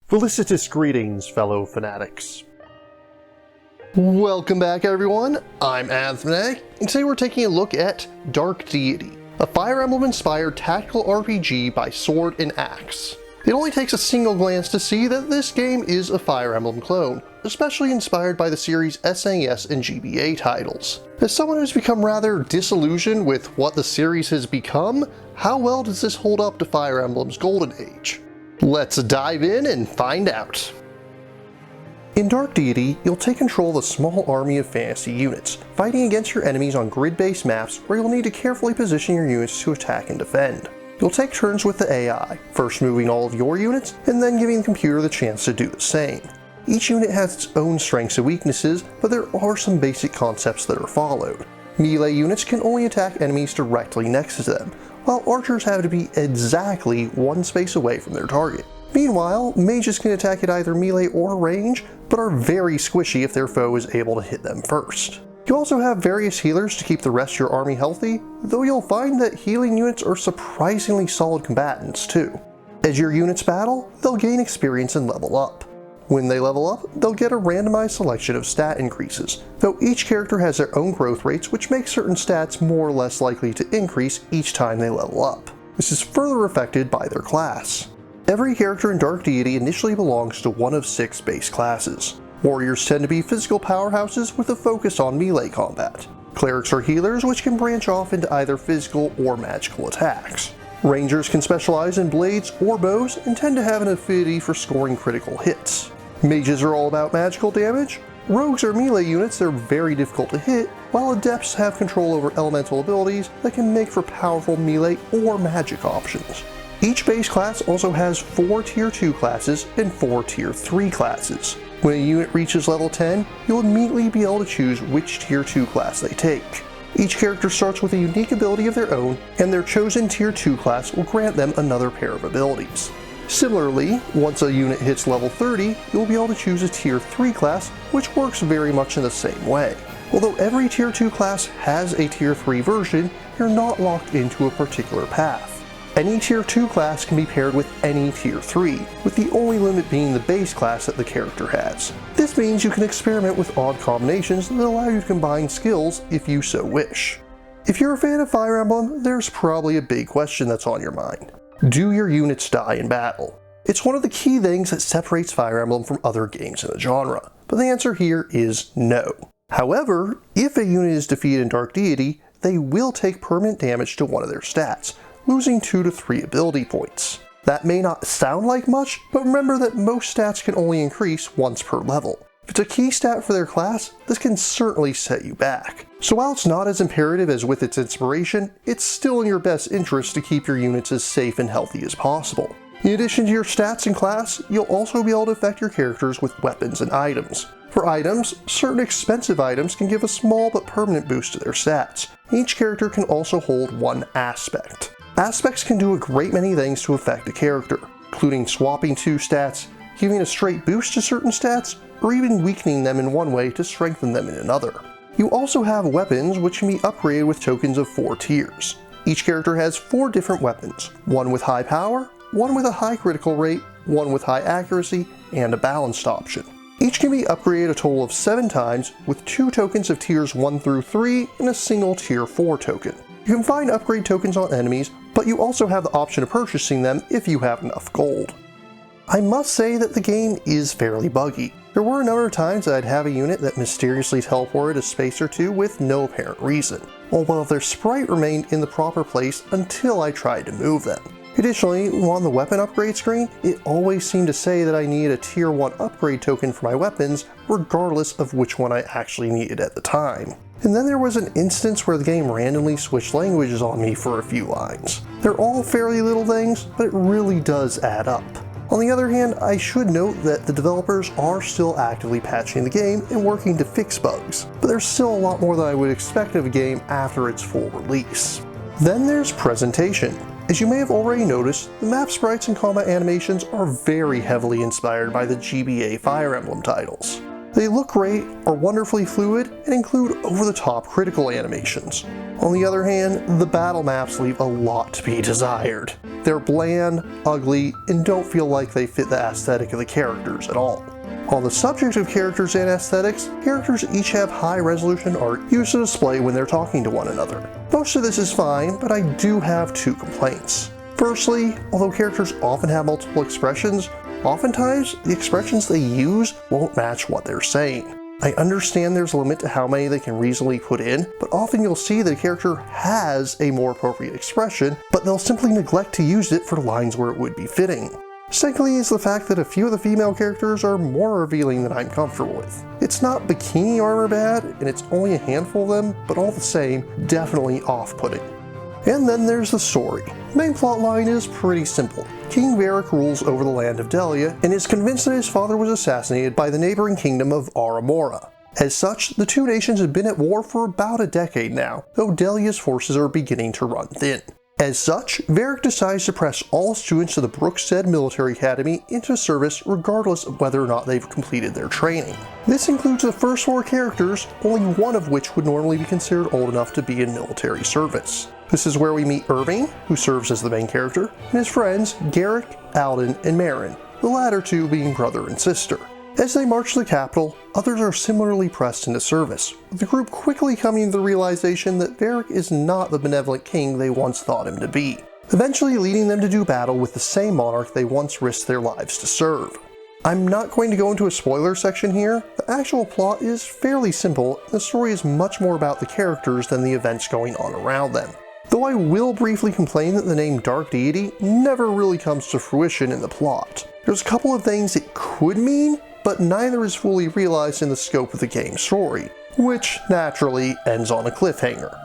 Felicitous greetings, fellow fanatics. Welcome back, everyone. I'm Fanatic, and today we're taking a look at Dark Deity, a Fire Emblem-inspired tactical RPG by Sword and Axe. It only takes a single glance to see that this game is a Fire Emblem clone, especially inspired by the series' SNES and GBA titles. As someone who's become rather disillusioned with what the series has become, how well does this hold up to Fire Emblem's golden age? Let's dive in and find out. In Dark Deity, you'll take control of a small army of fantasy units, fighting against your enemies on grid-based maps where you'll need to carefully position your units to attack and defend. You'll take turns with the AI, first moving all of your units, and then giving the computer the chance to do the same. Each unit has its own strengths and weaknesses, but there are some basic concepts that are followed. Melee units can only attack enemies directly next to them, while archers have to be exactly one space away from their target. Meanwhile, mages can attack at either melee or range, but are very squishy if their foe is able to hit them first. You also have various healers to keep the rest of your army healthy, though you'll find that healing units are surprisingly solid combatants too. As your units battle, they'll gain experience and level up. When they level up, they'll get a randomized selection of stat increases, though each character has their own growth rates which make certain stats more or less likely to increase each time they level up. This is further affected by their class. Every character in Dark Deity initially belongs to one of 6 base classes. Warriors tend to be physical powerhouses with a focus on melee combat. Clerics are healers which can branch off into either physical or magical attacks. Rangers can specialize in blades or bows and tend to have an affinity for scoring critical hits. Mages are all about magical damage. Rogues are melee units that are very difficult to hit, while adepts have control over elemental abilities that can make for powerful melee or magic options. Each base class also has 4 Tier 2 classes and 4 Tier 3 classes. When a unit reaches level 10, you'll immediately be able to choose which Tier 2 class they take. Each character starts with a unique ability of their own, and their chosen Tier 2 class will grant them another pair of abilities. Similarly, once a unit hits level 30, you'll be able to choose a Tier 3 class, which works very much in the same way. Although every Tier 2 class has a Tier 3 version, you're not locked into a particular path. Any Tier 2 class can be paired with any Tier 3, with the only limit being the base class that the character has. This means you can experiment with odd combinations that allow you to combine skills if you so wish. If you're a fan of Fire Emblem, there's probably a big question that's on your mind. Do your units die in battle? It's one of the key things that separates Fire Emblem from other games in the genre, but the answer here is no. However, if a unit is defeated in Dark Deity, they will take permanent damage to one of their stats, losing 2 to 3 ability points. That may not sound like much, but remember that most stats can only increase once per level. If it's a key stat for their class, this can certainly set you back. So while it's not as imperative as with its inspiration, it's still in your best interest to keep your units as safe and healthy as possible. In addition to your stats and class, you'll also be able to affect your characters with weapons and items. For items, certain expensive items can give a small but permanent boost to their stats. Each character can also hold one aspect. Aspects can do a great many things to affect a character, including swapping 2 stats, giving a straight boost to certain stats, or even weakening them in one way to strengthen them in another. You also have weapons which can be upgraded with tokens of 4 tiers. Each character has 4 different weapons, one with high power, one with a high critical rate, one with high accuracy, and a balanced option. Each can be upgraded a total of 7 times with 2 tokens of tiers 1 through 3 and a single tier 4 token. You can find upgrade tokens on enemies, but you also have the option of purchasing them if you have enough gold. I must say that the game is fairly buggy. There were a number of times that I'd have a unit that mysteriously teleported a space or two with no apparent reason, although their sprite remained in the proper place until I tried to move them. Additionally, on the weapon upgrade screen, it always seemed to say that I needed a tier 1 upgrade token for my weapons, regardless of which one I actually needed at the time. And then there was an instance where the game randomly switched languages on me for a few lines. They're all fairly little things, but it really does add up. On the other hand, I should note that the developers are still actively patching the game and working to fix bugs, but there's still a lot more than I would expect of a game after its full release. Then there's presentation. As you may have already noticed, the map sprites and combat animations are very heavily inspired by the GBA Fire Emblem titles. They look great, are wonderfully fluid, and include over-the-top critical animations. On the other hand, the battle maps leave a lot to be desired. They're bland, ugly, and don't feel like they fit the aesthetic of the characters at all. On the subject of characters and aesthetics, characters each have high-resolution art used to display when they're talking to one another. Most of this is fine, but I do have two complaints. Firstly, although characters often have multiple expressions, oftentimes the expressions they use won't match what they're saying. I understand there's a limit to how many they can reasonably put in, but often you'll see that a character has a more appropriate expression, but they'll simply neglect to use it for lines where it would be fitting. Secondly is the fact that a few of the female characters are more revealing than I'm comfortable with. It's not bikini armor bad, and it's only a handful of them, but all the same, definitely off-putting. And then there's the story. The main plotline is pretty simple. King Varric rules over the land of Delia and is convinced that his father was assassinated by the neighboring kingdom of Aramora. As such, the two nations have been at war for about a decade now, though Delia's forces are beginning to run thin. As such, Varric decides to press all students of the Brookstead Military Academy into service regardless of whether or not they've completed their training. This includes the first four characters, only one of which would normally be considered old enough to be in military service. This is where we meet Irving, who serves as the main character, and his friends Garrick, Alden, and Marin, the latter two being brother and sister. As they march to the capital, others are similarly pressed into service, with the group quickly coming to the realization that Varric is not the benevolent king they once thought him to be, eventually leading them to do battle with the same monarch they once risked their lives to serve. I'm not going to go into a spoiler section here. The actual plot is fairly simple, and the story is much more about the characters than the events going on around them. Though I will briefly complain that the name Dark Deity never really comes to fruition in the plot. There's a couple of things it could mean, but neither is fully realized in the scope of the game's story, which naturally ends on a cliffhanger.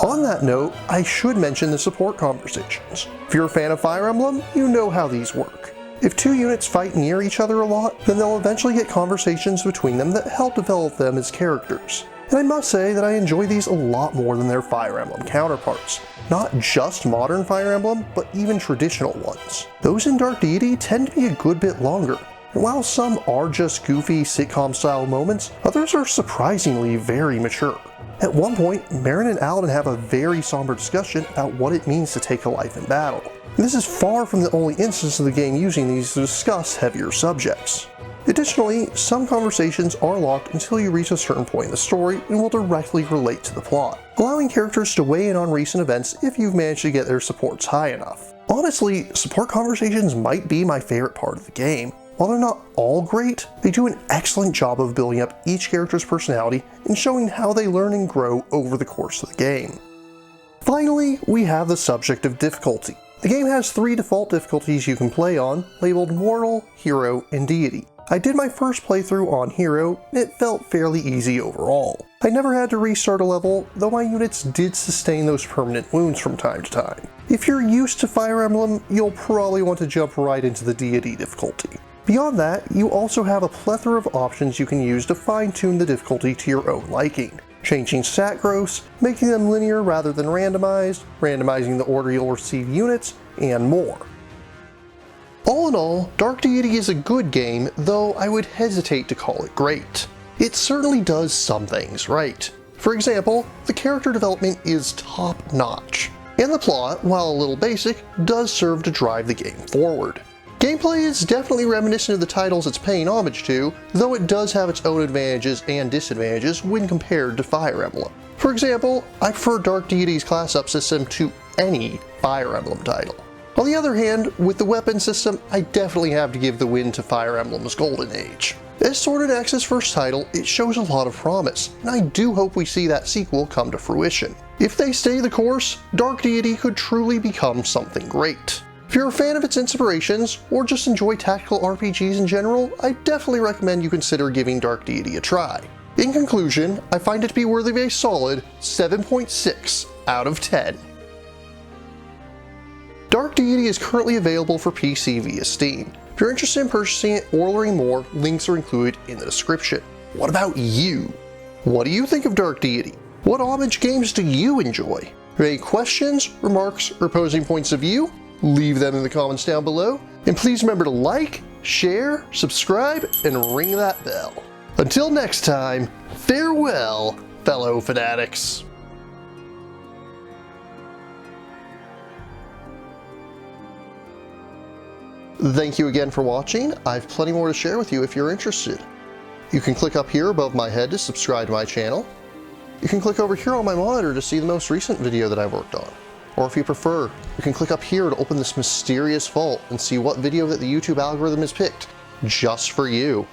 On that note, I should mention the support conversations. If you're a fan of Fire Emblem, you know how these work. If two units fight near each other a lot, then they'll eventually get conversations between them that help develop them as characters. And I must say that I enjoy these a lot more than their Fire Emblem counterparts. Not just modern Fire Emblem, but even traditional ones. Those in Dark Deity tend to be a good bit longer. And while some are just goofy sitcom-style moments, others are surprisingly very mature. At one point, Marin and Alden have a very somber discussion about what it means to take a life in battle. And this is far from the only instance of the game using these to discuss heavier subjects. Additionally, some conversations are locked until you reach a certain point in the story and will directly relate to the plot, allowing characters to weigh in on recent events if you've managed to get their supports high enough. Honestly, support conversations might be my favorite part of the game. While they're not all great, they do an excellent job of building up each character's personality and showing how they learn and grow over the course of the game. Finally, we have the subject of difficulty. The game has 3 default difficulties you can play on, labeled Mortal, Hero, and Deity. I did my first playthrough on Hero, and it felt fairly easy overall. I never had to restart a level, though my units did sustain those permanent wounds from time to time. If you're used to Fire Emblem, you'll probably want to jump right into the Deity difficulty. Beyond that, you also have a plethora of options you can use to fine-tune the difficulty to your own liking. Changing stat growths, making them linear rather than randomized, randomizing the order you'll receive units, and more. All in all, Dark Deity is a good game, though I would hesitate to call it great. It certainly does some things right. For example, the character development is top-notch, and the plot, while a little basic, does serve to drive the game forward. Gameplay is definitely reminiscent of the titles it's paying homage to, though it does have its own advantages and disadvantages when compared to Fire Emblem. For example, I prefer Dark Deity's class-up system to any Fire Emblem title. On the other hand, with the weapon system, I definitely have to give the win to Fire Emblem's Golden Age. As Sword and Axe's first title, it shows a lot of promise, and I do hope we see that sequel come to fruition. If they stay the course, Dark Deity could truly become something great. If you're a fan of its inspirations, or just enjoy tactical RPGs in general, I definitely recommend you consider giving Dark Deity a try. In conclusion, I find it to be worthy of a solid 7.6 out of 10. Dark Deity is currently available for PC via Steam. If you're interested in purchasing it or learning more, links are included in the description. What about you? What do you think of Dark Deity? What homage games do you enjoy? Have any questions, remarks, or opposing points of view? Leave them in the comments down below, and please remember to like, share, subscribe, and ring that bell. Until next time, farewell, fellow fanatics. Thank you again for watching. I have plenty more to share with you if you're interested. You can click up here above my head to subscribe to my channel. You can click over here on my monitor to see the most recent video that I've worked on. Or if you prefer, you can click up here to open this mysterious vault and see what video that the YouTube algorithm has picked just for you.